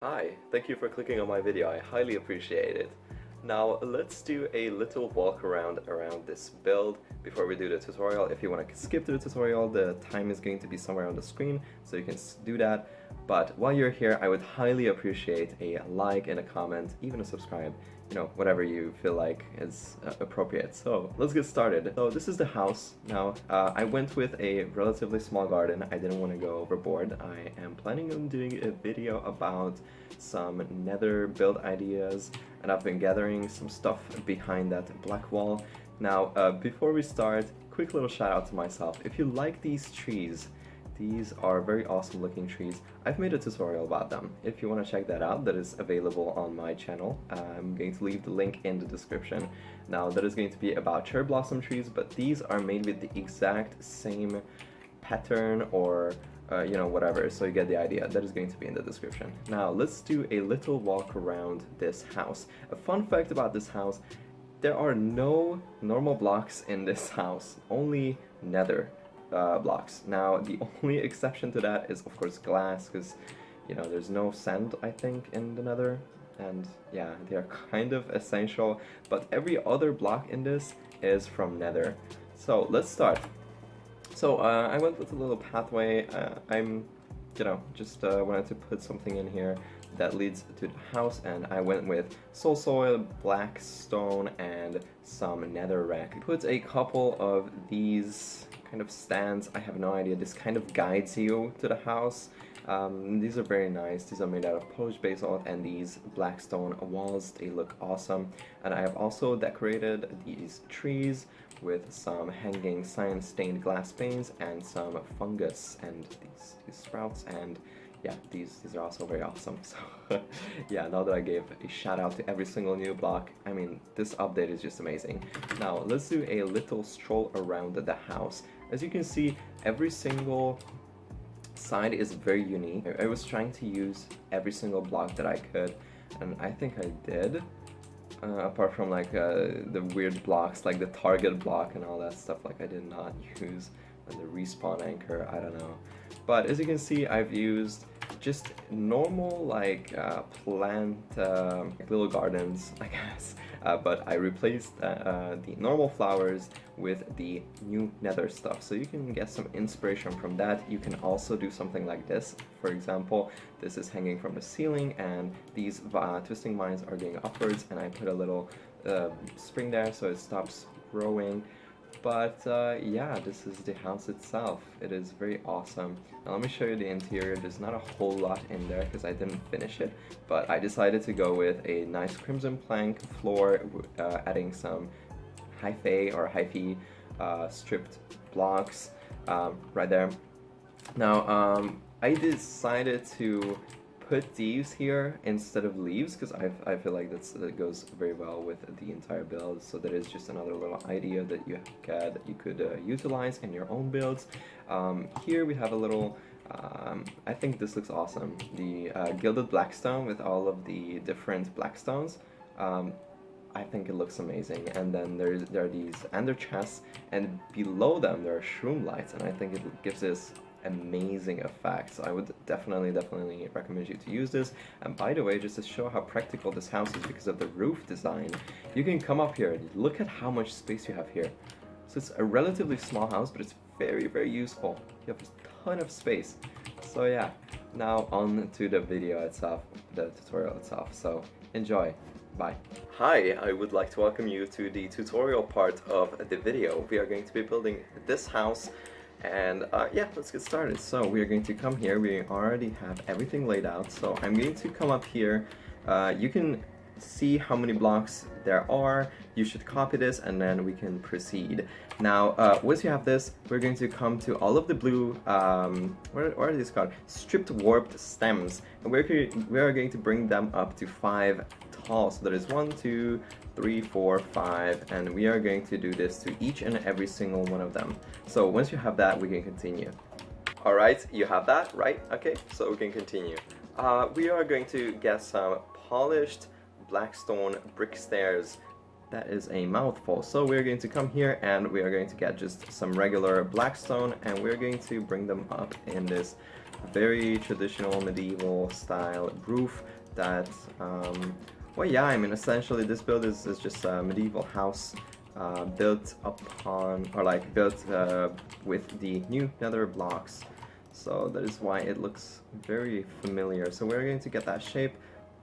Hi, thank you for clicking on my video, I highly appreciate it. Now let's do a little walk around this build before we do the tutorial. If you want to skip to the tutorial, the time is going to be somewhere on the screen, so you can do that. But while you're here, I would highly appreciate a like and a comment, even a subscribe, you know, whatever you feel like is appropriate. So let's get started. So this is the house. Now I went with a relatively small garden. I didn't want to go overboard. I am planning on doing a video about some nether build ideas, and I've been gathering some stuff behind that black wall. Now before we start, quick little shout out to myself. If you like these trees, these are very awesome looking trees. I've made a tutorial about them. If you want to check that out, that is available on my channel. I'm going to leave the link in the description. Now that is going to be about cherry blossom trees, but these are made with the exact same pattern or you know, whatever, so you get the idea. That is going to be in the description. Now let's do a little walk around this house. A fun fact about this house, there are no normal blocks in this house, only nether blocks. Now the only exception to that is of course glass, because you know there's no sand I think in the nether, and yeah, they are kind of essential, but every other block in this is from nether. So let's start. So I went with a little pathway. I'm, you know, just wanted to put something in here that leads to the house, and I went with soil, blackstone, and some netherrack. Put a couple of these kind of stands. I have no idea. This kind of guides you to the house. These are very nice. These are made out of polished basalt, and these blackstone walls, they look awesome. And I have also decorated these trees with some hanging cyan stained glass panes and some fungus and these sprouts, and yeah, these are also very awesome. So yeah, now that I gave a shout out to every single new block, I mean, this update is just amazing. Now let's do a little stroll around the house. As you can see, every single side is very unique. I was trying to use every single block that I could, and I think I did. Apart from like the weird blocks like the target block and all that stuff, like I did not use the respawn anchor, I don't know. But as you can see, I've used just normal like plant like little gardens, I guess, but I replaced the normal flowers with the new nether stuff, so you can get some inspiration from that. You can also do something like this. For example, this is hanging from the ceiling, and these twisting vines are going upwards, and I put a little spring there so it stops growing. But yeah, this is the house itself. It is very awesome. Now let me show you the interior. There's not a whole lot in there because I didn't finish it, but I decided to go with a nice crimson plank floor, adding some hyphae stripped blocks right there. Now I decided to put these here instead of leaves because I feel like that goes very well with the entire build. So that is just another little idea that you could utilize in your own builds. Here we have a little, I think this looks awesome, the Gilded Blackstone with all of the different blackstones. I think it looks amazing. And then there are these ender chests, and below them there are shroom lights, and I think it gives this amazing effect. So I would definitely recommend you to use this. And by the way, just to show how practical this house is because of the roof design, you can come up here and look at how much space you have here. So it's a relatively small house, but it's very useful. You have a ton of space. So yeah, now on to the video itself, the tutorial itself. So enjoy. Bye. Hi, I would like to welcome you to the tutorial part of the video. We are going to be building this house, and yeah, let's get started. So we are going to come here. We already have everything laid out, so I'm going to come up here. You can see how many blocks there are. You should copy this, and then we can proceed. Now once you have this, we're going to come to all of the blue what are these called, stripped warped stems, and we are going to bring them up to 5 tall. So there is 1, 2, 3, 4, 5, and we are going to do this to each and every single one of them. So once you have that, we can continue. Alright, you have that, right? Okay, so we can continue. We are going to get some polished blackstone brick stairs. That is a mouthful. So we're going to come here and we are going to get just some regular blackstone, and we're going to bring them up in this very traditional medieval style roof that, well, yeah, I mean, essentially this build is just a medieval house built upon, or like built with the new nether blocks. So that is why it looks very familiar. So we're going to get that shape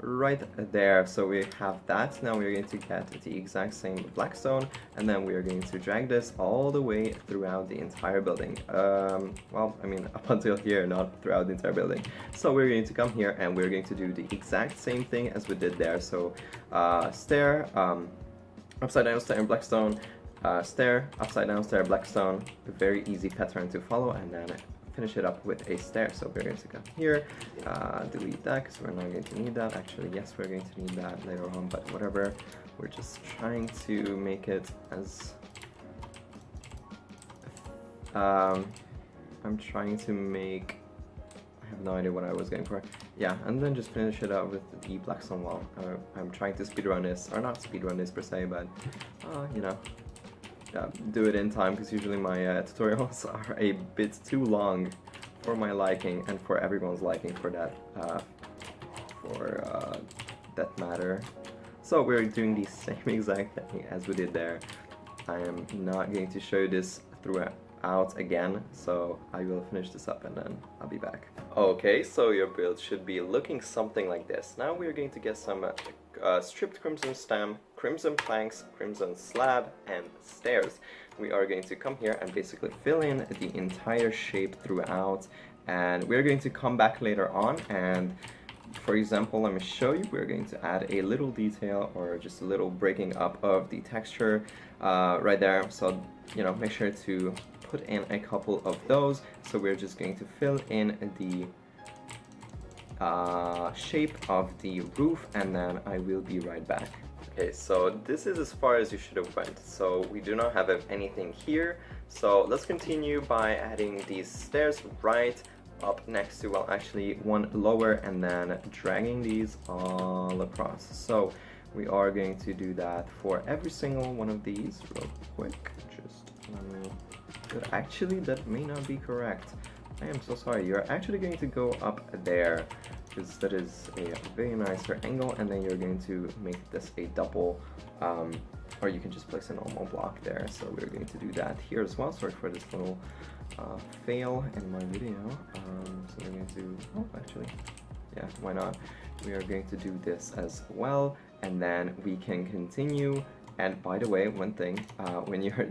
right there. So we have that. Now we're going to get the exact same Blackstone, and then we are going to drag this all the way throughout the entire building. Well, I mean, up until here, not throughout the entire building. So we're going to come here and we're going to do the exact same thing as we did there. So stair, upside down stair, Blackstone, stair, upside down stair, Blackstone. A very easy pattern to follow, and then finish it up with a stair. So we're going to come here, delete that because we're not going to need that. Actually, yes, we're going to need that later on, but whatever. We're just trying to make it as I'm trying to make, I have no idea what I was going for. Yeah, and then just finish it up with the Blackstone wall. I'm trying to speedrun this, or not speedrun this per se, but you know, do it in time, because usually my tutorials are a bit too long for my liking and for everyone's liking for that matter. So we're doing the same exact thing as we did there. I am not going to show this throughout again, so I will finish this up and then I'll be back. Okay, so your build should be looking something like this. Now we're going to get some stripped crimson stem, crimson planks, crimson slab, and stairs. We are going to come here and basically fill in the entire shape throughout, and we're going to come back later on and, for example, let me show you. We're going to add a little detail or just a little breaking up of the texture right there. So, you know, make sure to put in a couple of those. So we're just going to fill in the shape of the roof, and then I will be right back. Okay, so this is as far as you should have went. So we do not have anything here. So let's continue by adding these stairs right up next to, well, actually one lower, and then dragging these all across. So we are going to do that for every single one of these real quick. Just let me, but actually that may not be correct. I am so sorry. You're actually going to go up there, because that is a very nicer angle, and then you're going to make this a double, or you can just place a normal block there. So we're going to do that here as well. Sorry for this little fail in my video. So we're going to, oh, actually, yeah, why not? We are going to do this as well, and then we can continue. And by the way, one thing, when you're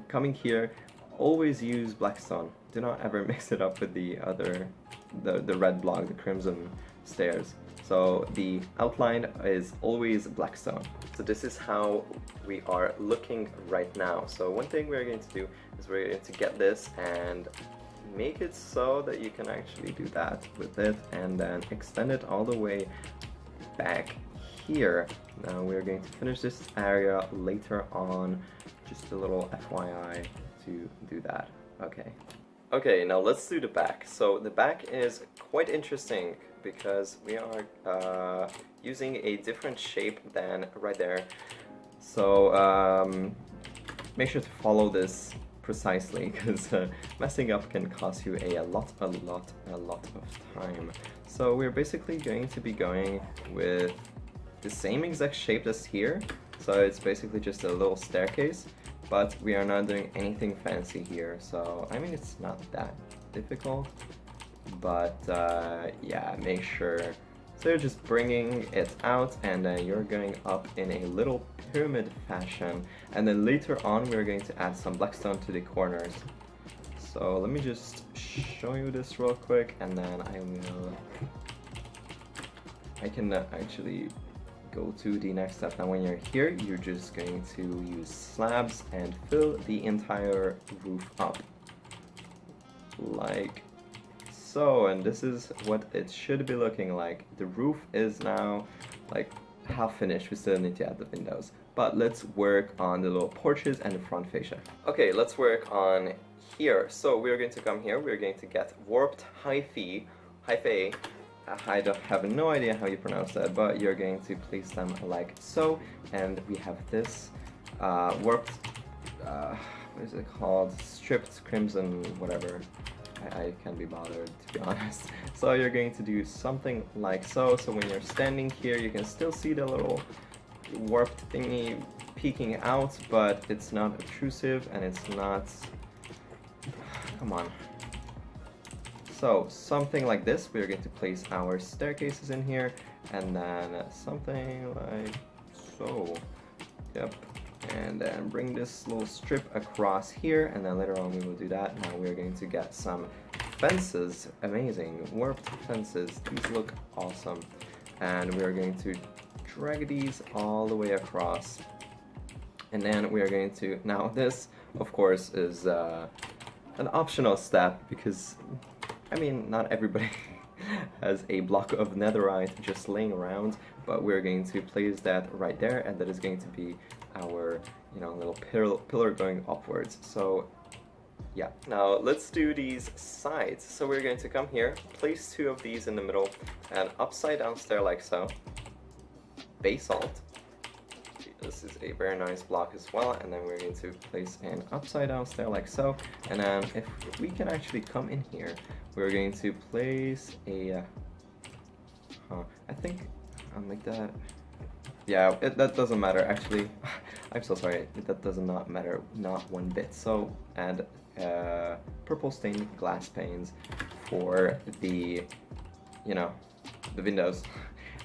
coming here, always use Blackstone. Do not ever mix it up with the other, the red block, the crimson stairs. So the outline is always Blackstone. So this is how we are looking right now. So one thing we're going to do is we're going to get this and make it so that you can actually do that with it, and then extend it all the way back here. Now we're going to finish this area later on. Just a little FYI to do that. Okay. Okay, now let's do the back. So the back is quite interesting because we are using a different shape than right there. So make sure to follow this precisely, because messing up can cost you a lot of time. So we're basically going to be going with the same exact shape that's here. So it's basically just a little staircase, but we are not doing anything fancy here. So I mean, it's not that difficult, but yeah, make sure. So you're just bringing it out, and then you're going up in a little pyramid fashion, and then later on we're going to add some blackstone to the corners. So let me just show you this real quick, and then I can actually go to the next step. Now when you're here, you're just going to use slabs and fill the entire roof up like so, and this is what it should be looking like. The roof is now like half finished. We still need to add the windows, but let's work on the little porches and the front fascia. Okay, let's work on here. So we're going to come here, we're going to get warped hyphae. I don't have no idea how you pronounce that, but you're going to place them like so, and we have this warped, what is it called? Stripped crimson, whatever. I can't be bothered, to be honest. So you're going to do something like so. So when you're standing here, you can still see the little warped thingy peeking out, but it's not obtrusive and it's not... Come on. So something like this, we're going to place our staircases in here, and then something like so. Yep. And then bring this little strip across here, and then later on we will do that. Now we're going to get some fences. Amazing. Warped fences. These look awesome. And we are going to drag these all the way across. And then we are going to... Now this, of course, is an optional step because, I mean, not everybody has a block of netherite just laying around, but we're going to place that right there, and that is going to be our, you know, little pillar going upwards. So yeah, now let's do these sides. So we're going to come here, place 2 of these in the middle, and upside down stair like so. Basalt. This is a very nice block as well, and then we're going to place an upside down stair like so. And then if we can actually come in here, we're going to place a I think like that. Yeah, that doesn't matter actually. I'm so sorry, that does not matter, not one bit. So add purple stained glass panes for the, you know, the windows.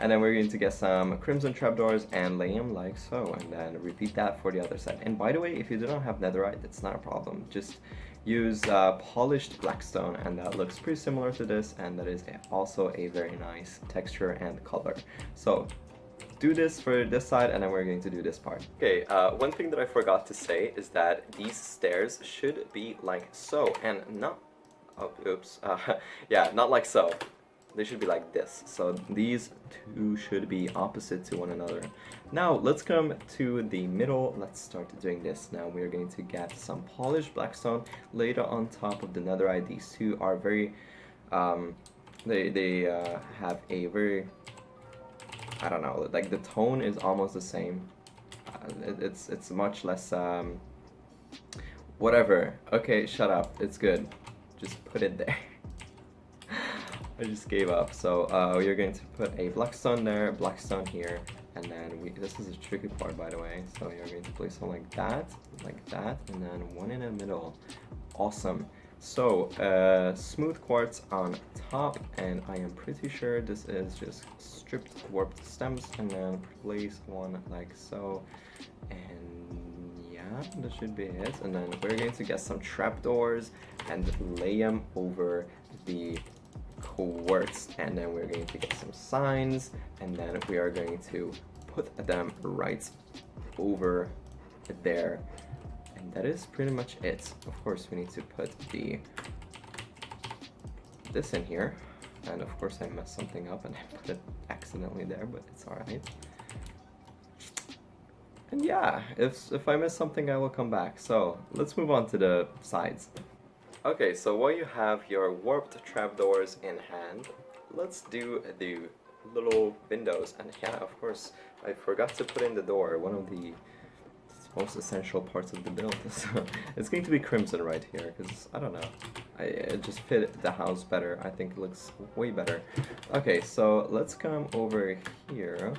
And then we're going to get some crimson trapdoors and lay them like so, and then repeat that for the other side. And by the way, if you do not have netherite, that's not a problem. Just use polished blackstone, and that looks pretty similar to this, and that is also a very nice texture and color. So do this for this side, and then we're going to do this part. Okay, one thing that I forgot to say is that these stairs should be like so, and not, oh, oops, yeah, not like so. They should be like this. So these 2 should be opposite to one another. Now let's come to the middle. Let's start doing this. Now we're going to get some polished blackstone laid on top of the netherite. These 2 are very, they have a very, I don't know, like the tone is almost the same. It's much less, whatever. Okay, shut up. It's good. Just put it there. I just gave up. So you're going to put a blackstone there, blackstone here, and then this is a tricky part, by the way. So you're going to place one like that, and then one in the middle. Awesome. So smooth quartz on top, and I am pretty sure this is just stripped warped stems, and then place one like so, and yeah, that should be it. And then we're going to get some trapdoors and lay them over the quartz, and then we're going to get some signs, and then we are going to put them right over there, and that is pretty much it. Of course, we need to put this in here, and of course I messed something up and I put it accidentally there, but it's alright. And yeah, if I miss something, I will come back. So let's move on to the sides. Okay, so while you have your warped trapdoors in hand, let's do the little windows. And yeah, of course, I forgot to put in the door, one of the most essential parts of the build. So it's going to be crimson right here, because, I don't know, it just fit the house better. I think it looks way better. Okay, so let's come over here,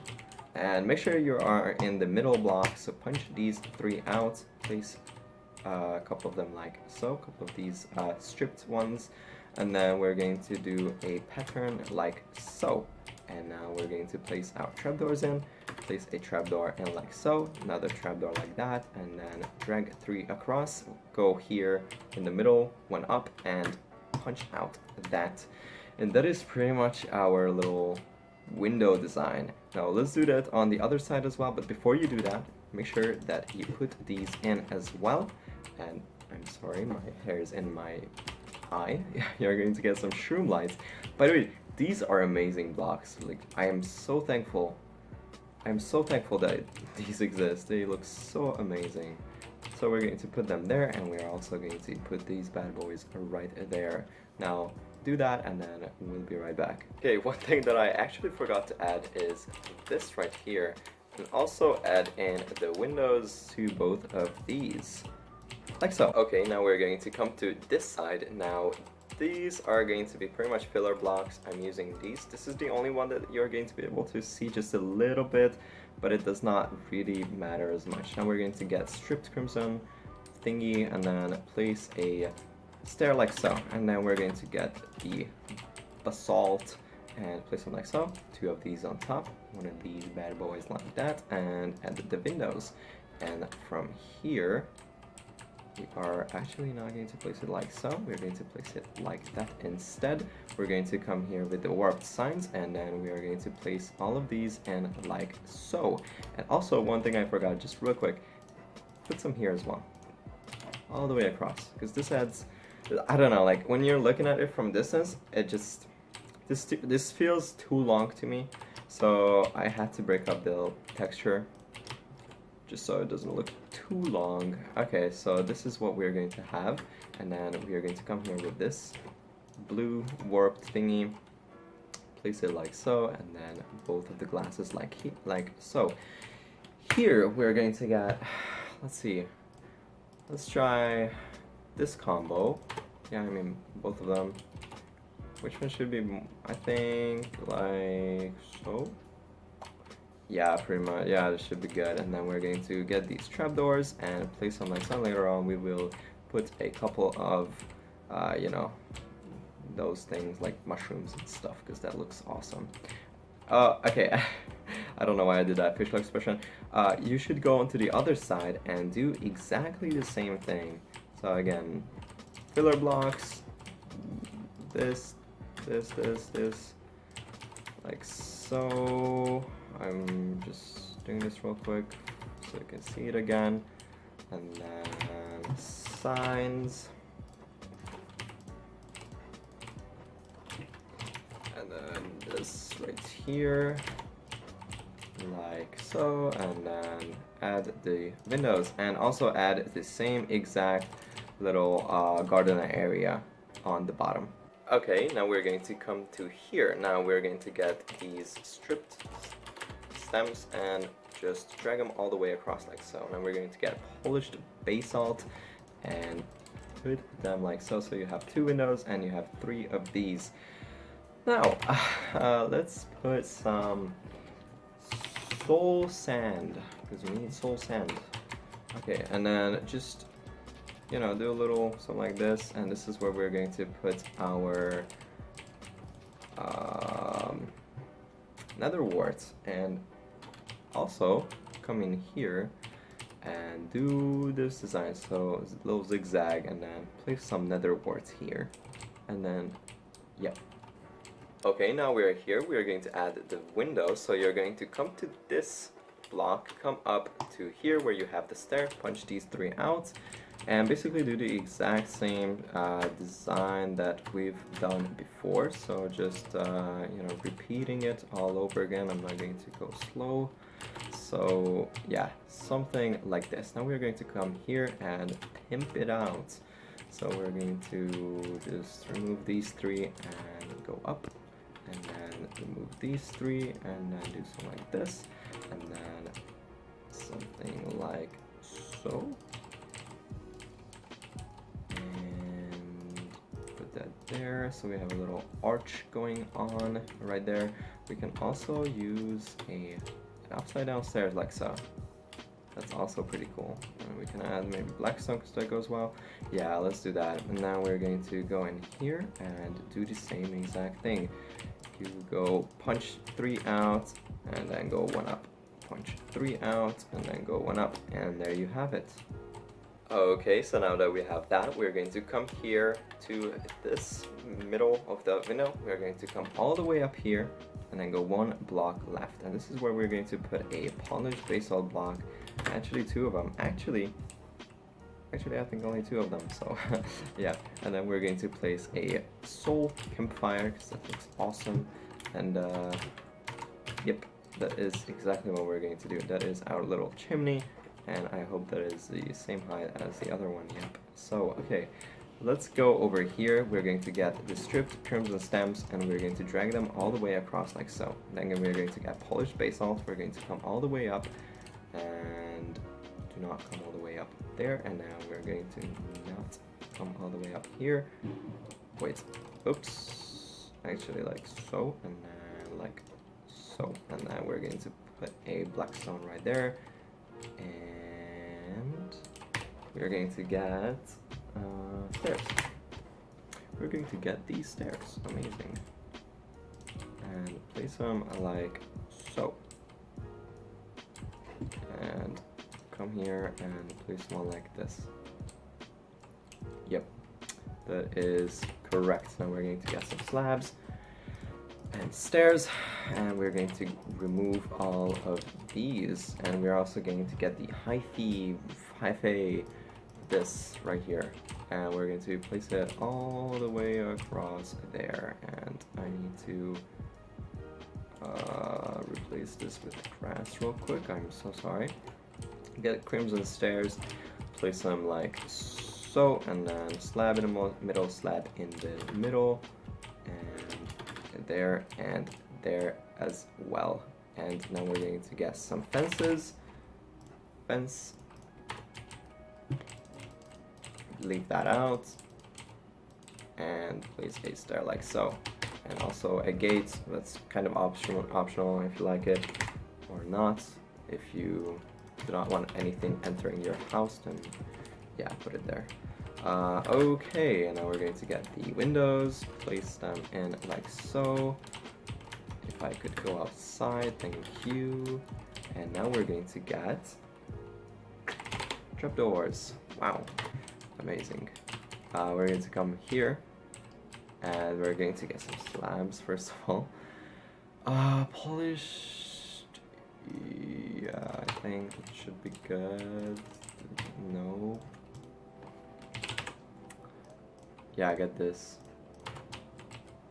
and make sure you are in the middle block, so punch these 3 out, place a couple of them like so, a couple of these stripped ones, and then we're going to do a pattern like so. And now we're going to place our trapdoors in, place a trapdoor in like so, another trapdoor like that, and then drag 3 across, go here in the middle, 1 up, and punch out that. And that is pretty much our little window design. Now let's do that on the other side as well, but before you do that, make sure that you put these in as well. And I'm sorry, my hair is in my eye. You're going to get some shroom lights. By the way, these are amazing blocks. Like, I am so thankful. I'm so thankful that these exist. They look so amazing. So we're going to put them there, and we're also going to put these bad boys right there. Now, do that, and then we'll be right back. Okay, one thing that I actually forgot to add is this right here. And also add in the windows to both of these. Like so. Okay, now we're going to come to this side. Now, these are going to be pretty much filler blocks. I'm using these. This is the only one that you're going to be able to see just a little bit, but it does not really matter as much. Now we're going to get stripped crimson thingy and then place a stair like so. And then we're going to get the basalt and place them like so. 2 of these on top, 1 of these bad boys like that, and add the windows. And from here, we are actually not going to place it like so. We're going to place it like that instead. We're going to come here with the warped signs, and then we are going to place all of these in like so. And also, one thing I forgot, just real quick, put some here as well, all the way across, because this adds, I don't know, like when you're looking at it from distance, it just, this feels too long to me, so I had to break up the texture just so it doesn't look too long. Okay, so this is what we're going to have, and then we are going to come here with this blue warped thingy, place it like so, and then both of the glasses like so. Here we're going to get, let's see, let's try this combo. Yeah, I mean both of them. Which one should be, I think, like so? Yeah, pretty much. Yeah, this should be good. And then we're going to get these trapdoors and place them like so. Later on, we will put a couple of, you know, those things like mushrooms and stuff, because that looks awesome. Okay, I don't know why I did that facial expression. You should go onto the other side and do exactly the same thing. So again, filler blocks, this, like so. I'm just doing this real quick so you can see it again, and then signs, and then this right here like so, and then add the windows, and also add the same exact little garden area on the bottom. Okay, now we're going to come to here. Now we're going to get these stripped stems and just drag them all the way across like so. Now we're going to get polished basalt and put them like so. So you have 2 windows and you have 3 of these. Now, let's put some soul sand, because we need soul sand. Okay, and then just, you know, do a little something like this, and this is where we're going to put our nether warts, and also come in here and do this design, so a little zigzag, and then place some nether warts here, and then yeah. Okay, now we're here. We're going to add the window, so you're going to come to this block, come up to here where you have the stair, punch these 3 out, and basically do the exact same design that we've done before. So just you know, repeating it all over again. I'm not going to go slow. So yeah, something like this. Now we're going to come here and pimp it out. So we're going to just remove these 3 and go up, and then remove these 3 and then do something like this, and then something like so. That there, so we have a little arch going on right there. We can also use an upside down stairs like so. That's also pretty cool. And we can add maybe Blackstone because that goes well. Yeah, let's do that. And now we're going to go in here and do the same exact thing. You go punch 3 out and then go 1 up. Punch 3 out and then go 1 up, and there you have it. Okay, so now that we have that, we're going to come here to this middle of the window. We're going to come all the way up here and then go 1 block left. And this is where we're going to put a polished basalt block. Actually 2 of them. Actually I think only 2 of them, so yeah. And then we're going to place a soul campfire because that looks awesome. And yep, that is exactly what we're going to do. That is our little chimney. And I hope that is the same height as the other one, yep. So, okay, let's go over here. We're going to get the stripped crimson stems, and we're going to drag them all the way across like so. Then we're going to get polished basalt. We're going to come all the way up, and do not come all the way up there. And now we're going to not come all the way up here. wait, oops, actually like so, and then like so, and then we're going to put a blackstone right there, and we're going to get stairs. We're going to get these stairs, amazing, and place them like so, and come here and place one like this. Yep, that is correct. Now we're going to get some slabs and stairs, and we're going to remove all of these, and we're also going to get the hyphae, this right here, and we're going to place it all the way across there, and I need to replace this with grass real quick. I'm so sorry. Get crimson stairs, place them like so, and then slab in the middle, slab in the middle, and there as well. And now we're going to get some fences. Fence. Leave that out, and place a stair like so. And also a gate. That's kind of optional if you like it or not. If you do not want anything entering your house, then yeah, put it there. Okay, and now we're going to get the windows, place them in like so. If I could go outside, thank you. And now we're going to get trapdoors. Wow, amazing. We're going to come here, and we're going to get some slabs first of all. Polished, yeah, I think it should be good. No. Yeah, I get this.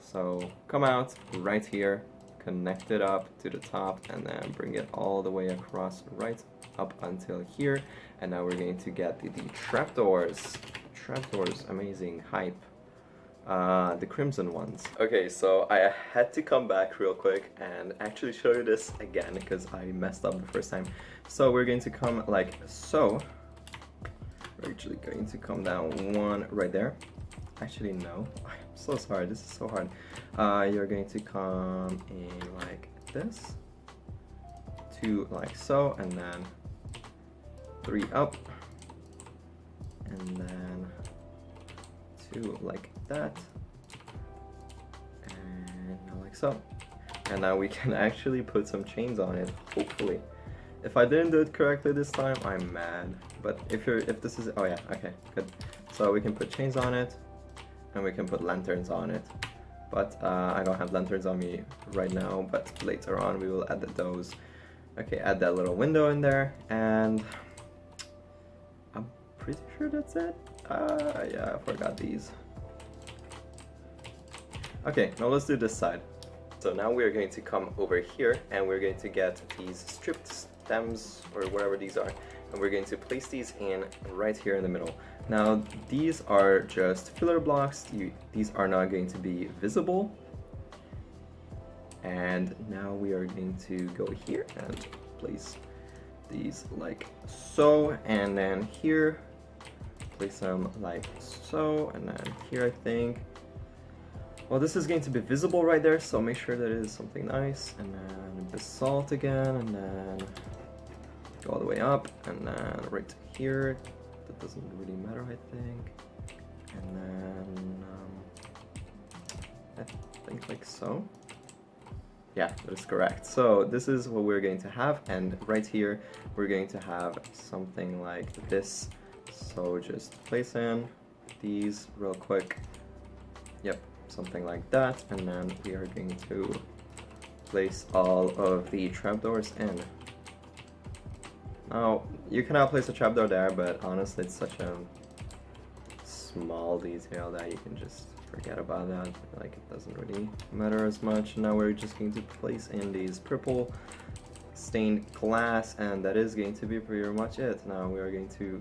So come out right here, connect it up to the top, and then bring it all the way across right up until here. And now we're going to get the trapdoors. Trapdoors, amazing, hype. The crimson ones. Okay, so I had to come back real quick and actually show you this again because I messed up the first time. So we're going to come like so. We're actually going to come down one right there. Actually, no. I'm so sorry. This is so hard. You're going to come in like this, two like so, and then three up, and then two like that, and now like so. And now we can actually put some chains on it, hopefully. If I didn't do it correctly this time, I'm mad. But if this is, oh yeah, okay, good. So we can put chains on it, and we can put lanterns on it. But I don't have lanterns on me right now, but later on we will add those. Okay, add that little window in there, and I'm pretty sure that's it. Yeah, I forgot these. Okay, now let's do this side. So now we're going to come over here, and we're going to get these stripped stems, or whatever these are, and we're going to place these in right here in the middle. Now these are just filler blocks. These are not going to be visible. And now we are going to go here and place these like so, and then here place them like so, and then here I think. Well, this is going to be visible right there, so make sure that it is something nice. And then basalt again, and then go all the way up, and then right here. That doesn't really matter, I think. And then I think like so. Yeah, that is correct. So this is what we're going to have, and right here we're going to have something like this. So just place in these real quick. Yep, something like that, and then we are going to place all of the trapdoors in. Now, you cannot place a trapdoor there, but honestly it's such a small detail that you can just forget about that. Like, it doesn't really matter as much. Now we're just going to place in these purple stained glass, and that is going to be pretty much it. Now we are going to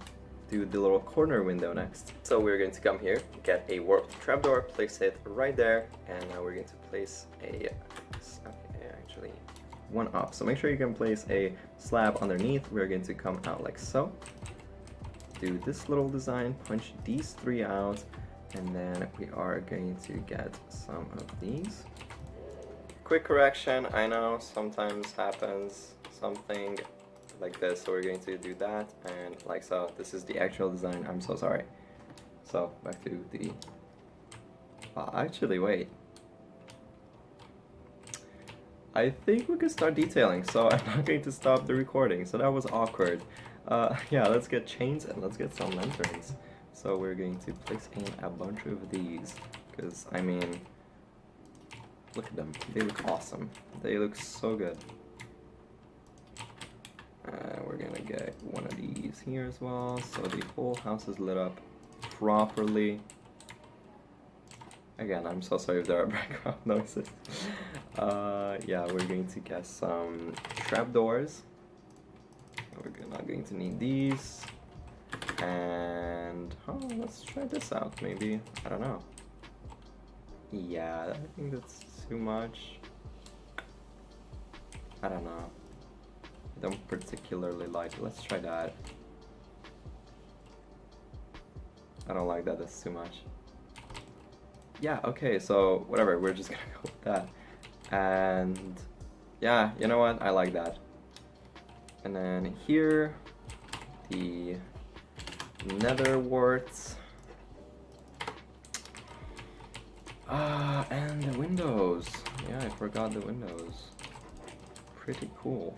do the little corner window next. So we're going to come here, get a warped trapdoor, place it right there, and now we're going to place actually one up. So make sure you can place a slab underneath. We're going to come out like so. Do this little design, punch these three out, And then we are going to get some of these. Quick correction, I know sometimes happens something like this, so we're going to do that, and like so. This is the actual design, I'm so sorry. So back to the, actually wait. I think we can start detailing, so I'm not going to stop the recording, so that was awkward. Yeah, let's get chains and let's get some lanterns. So we're going to place in a bunch of these, because I mean, look at them, they look awesome. They look so good. We're gonna get one of these here as well, so the whole house is lit up properly. Again, I'm so sorry if there are background noises. Yeah, we're going to get some trapdoors. We're not going to need these. And let's try this out maybe. I don't know. Yeah, I think that's too much. I don't know. I don't particularly like it. Let's try that. I don't like that, that's too much. Yeah, okay, so whatever, we're just gonna go with that. And yeah, you know what? I like that. And then here, the nether warts. And the windows. Yeah, I forgot the windows. Pretty cool.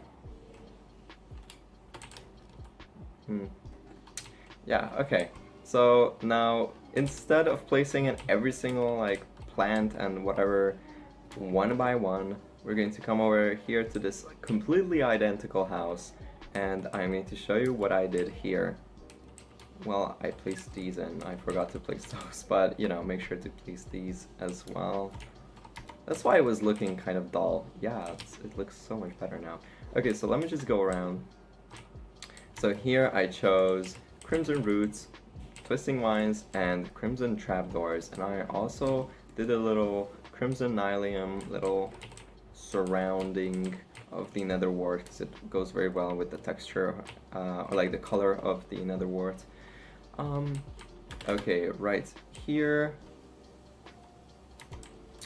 Yeah, okay. So now, instead of placing in every single like plant and whatever one by one, we're going to come over here to this completely identical house, and I'm going to show you what I did here. Well, I placed these in. I forgot to place those, but you know, make sure to place these as well. That's why it was looking kind of dull. Yeah, it looks so much better now. Okay, so let me just go around. So here I chose crimson roots, twisting vines, and crimson trapdoors, and I also did a little crimson nylium little surrounding of the nether wart, because it goes very well with the texture, or like the color of the nether wart. Okay, right here.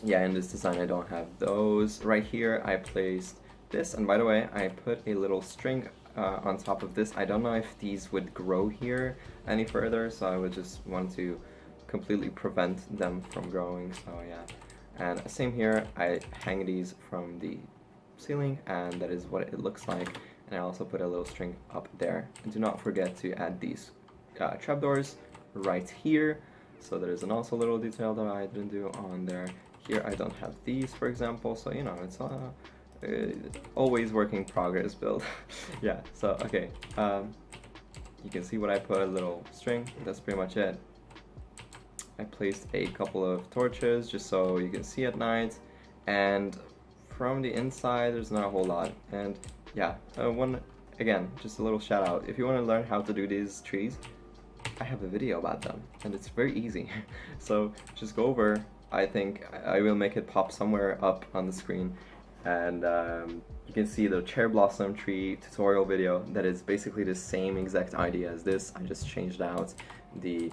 Yeah, in this design I don't have those. Right here I placed this, and by the way, I put a little string on top of this. I don't know if these would grow here any further, so I would just want to completely prevent them from growing, so yeah. And same here, I hang these from the ceiling, and that is what it looks like. And I also put a little string up there. And do not forget to add these trapdoors right here. So there is an also little detail that I didn't do on there. Here I don't have these, for example, so you know, it's always work in progress build. Yeah, so okay, you can see what I put, a little string, that's pretty much it. I placed a couple of torches just so you can see at night, and from the inside there's not a whole lot. And yeah, again, just a little shout out, if you want to learn how to do these trees, I have a video about them and it's very easy. So just go over. I think I will make it pop somewhere up on the screen, and you can see the cherry blossom tree tutorial video that is basically the same exact idea as this. I just changed out the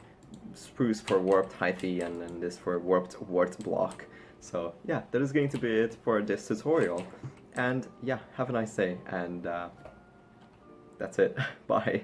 spruce for warped hyphae and then this for warped wart block. So yeah, that is going to be it for this tutorial, and yeah, have a nice day, and that's it. Bye.